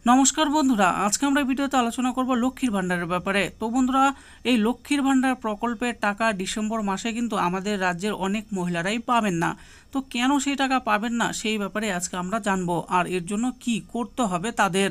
নমস্কার বন্ধুরা, আজকে আমরা ভিডিওতে আলোচনা করব লক্ষ্মীর ভান্ডারের ব্যাপারে। তো বন্ধুরা, এই লক্ষ্মীর ভান্ডার প্রকল্পের টাকা ডিসেম্বর মাসে কিন্তু আমাদের রাজ্যের অনেক মহিলারাই পাবেন না। তো কেন সেই টাকা পাবেন না সেই ব্যাপারে আজকে আমরা জানবো, আর এর জন্য কি করতে হবে তাদের।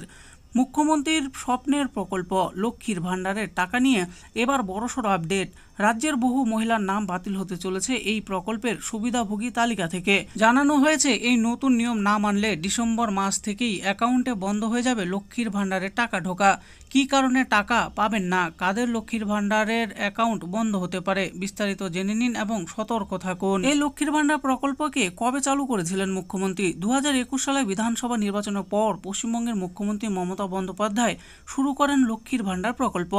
মুখ্যমন্ত্রীর স্বপ্নের প্রকল্প লক্ষ্মীর ভান্ডারের টাকা নিয়ে এবার বড়সড় আপডেট। রাজ্যের বহু মহিলার নাম বাতিল হতে চলেছে এই প্রকল্পের সুবিধাভোগী তালিকা থেকে। জানানো হয়েছে এই নতুন নিয়ম না মানলে ডিসেম্বর মাস থেকেই অ্যাকাউন্টে বন্ধ হয়ে যাবে লক্ষ্মীর ভান্ডারের টাকা ঢোকা। কি কারণে টাকা পাবেন না, কাদের লক্ষ্মীর ভান্ডারের অ্যাকাউন্ট বন্ধ হতে পারে, বিস্তারিত জেনে নিন এবং সতর্ক থাকুন। এই লক্ষ্মীর ভান্ডার প্রকল্পকে কবে চালু করেছিলেন মুখ্যমন্ত্রী? 2021 সালে বিধানসভা নির্বাচনের পর পশ্চিমবঙ্গের মুখ্যমন্ত্রী মমতা বন্দ্যোপাধ্যায় শুরু করেন লক্ষ্মীর ভান্ডার প্রকল্প।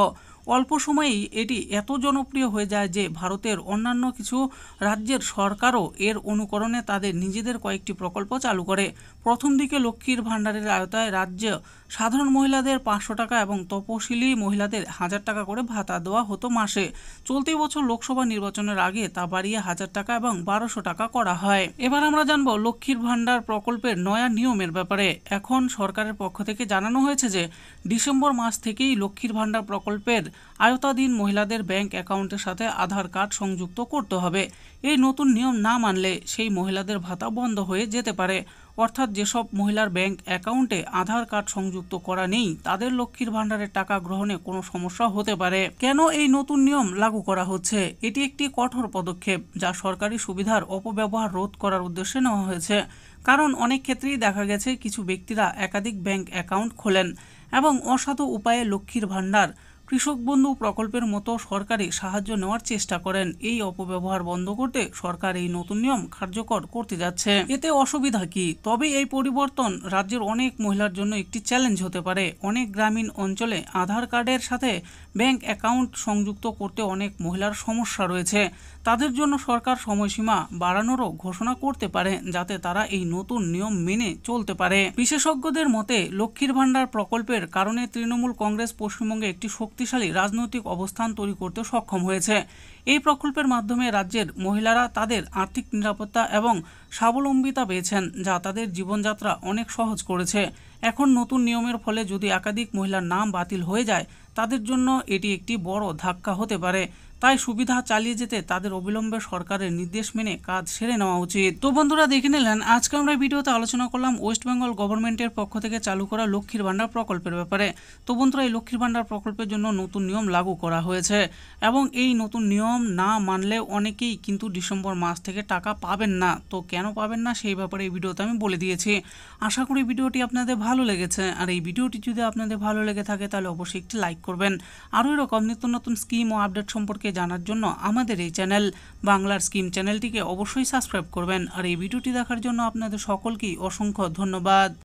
অল্প সময়েই এটি এত জনপ্রিয় হয়ে যায় যে ভারতের অন্যান্য কিছু রাজ্যের সরকারও এর অনুকরণে তাদের নিজেদের কয়েকটি প্রকল্প চালু করে। প্রথম দিকে লক্ষ্মীর ভান্ডারের আওতায় রাজ্য সাধারণ মহিলাদের 500 টাকা এবং তপশিলি মহিলাদের 1000 টাকা করে ভাতা দেওয়া হতো মাসে। চলতি বছর লোকসভা নির্বাচনের আগে তা বাড়িয়ে 1000 টাকা এবং 1200 টাকা করা হয়। এবার আমরা জানবো লক্ষ্মীর ভান্ডার প্রকল্পের নয়া নিয়মের ব্যাপারে। এখন সরকারের পক্ষ থেকে জানানো হয়েছে যে ডিসেম্বর মাস থেকেই লক্ষ্মীর ভান্ডার প্রকল্পের আওতাধীন মহিলাদের ব্যাংক অ্যাকাউন্টের সাথে আধার কার্ড সংযুক্ত করতে হবে। এই নতুন নিয়ম না মানলে সেই মহিলাদের ভাতা বন্ধ হয়ে যেতে পারে। অর্থাৎ যেসব মহিলার ব্যাংক অ্যাকাউন্টে আধার কার্ড সংযুক্ত করা নেই তাদের লক্ষ্মীর ভান্ডারের টাকা গ্রহণে কোনো সমস্যা হতে পারে। কেন এই নতুন নিয়ম লাগু করা হচ্ছে? এটি একটি কঠোর পদক্ষেপ যা সরকারি সুবিধার অপব্যবহার রোধ করার উদ্দেশ্যে নেওয়া হয়েছে। কারণ অনেক ক্ষেত্রেই দেখা গেছে কিছু ব্যক্তিরা একাধিক ব্যাংক অ্যাকাউন্ট খোলেন এবং অসাধু উপায়ে লক্ষ্মীর ভান্ডার, কৃষক বন্ধু প্রকল্পের মতো সরকারি সাহায্য নেওয়ার চেষ্টা করেন। এই অপব্যবহার বন্ধ করতে সরকার এই নতুন নিয়ম কার্যকর করতে যাচ্ছে। এতে অসুবিধা কি? তবে এই পরিবর্তন রাজ্যের অনেক মহিলার জন্য একটি চ্যালেঞ্জ হতে পারে। অনেক গ্রামীণ অঞ্চলে আধার কার্ডের সাথে ব্যাংক অ্যাকাউন্ট সংযুক্ত করতে অনেক মহিলার সমস্যা রয়েছে। তাদের জন্য সরকার সময়সীমা বাড়ানোরও ঘোষণা করতে পারে যাতে তারা এই নতুন নিয়ম মেনে চলতে পারে। বিশেষজ্ঞদের মতে লক্ষ্মীর ভান্ডার প্রকল্পের কারণে তৃণমূল কংগ্রেস পশ্চিমবঙ্গে একটি শক্তিশালী রাজনৈতিক অবস্থান তৈরি করতে সক্ষম হয়েছে। এই প্রকল্পের মাধ্যমে রাজ্যের মহিলারা তাদের আর্থিক নিরাপত্তা এবং স্বাবলম্বিতা পেয়েছেন, যা তাদের জীবনযাত্রা অনেক সহজ করেছে। এখন নতুন নিয়মের ফলে যদি একাধিক মহিলার নাম বাতিল হয়ে যায় তাদের জন্য এটি একটি বড় ধাক্কা হতে পারে। তাই সুবিধা চালিয়ে যেতে তাদের অবিলম্বে সরকারের নির্দেশ মেনে কাজ সেরে নেওয়া উচিত। তো বন্ধুরা, দেখে নিলেন আজকে আমরা ভিডিওতে আলোচনা করলাম ওয়েস্ট বেঙ্গল গভর্নমেন্টের পক্ষ থেকে চালু করা লক্ষ্মীর ভান্ডার প্রকল্পের ব্যাপারে। তো বন্ধুরা, এই লক্ষ্মীর ভান্ডার প্রকল্পের জন্য নতুন নিয়ম লাগু করা হয়েছে এবং এই নতুন নিয়ম না মানলে অনেকেই কিন্তু ডিসেম্বর মাস থেকে টাকা পাবেন না। তো কেন পাবেন না সেই ব্যাপারে এই ভিডিওতে আমি বলে দিয়েছি। আশা করি ভিডিওটি আপনাদের ভালো লেগেছে। আর এই ভিডিওটি যদি আপনাদের ভালো লেগে থাকে তাহলে অবশ্যই একটি লাইক করবেন। আরও এরকম নিত্য নতুন স্কিম ও আপডেট সম্পর্কে জানার জন্য আমাদের এই চ্যানেল বাংলার স্কিম চ্যানেলটিকে অবশ্যই সাবস্ক্রাইব করবেন। আর এই ভিডিওটি দেখার জন্য আপনাদের সকলকেই অসংখ্য ধন্যবাদ।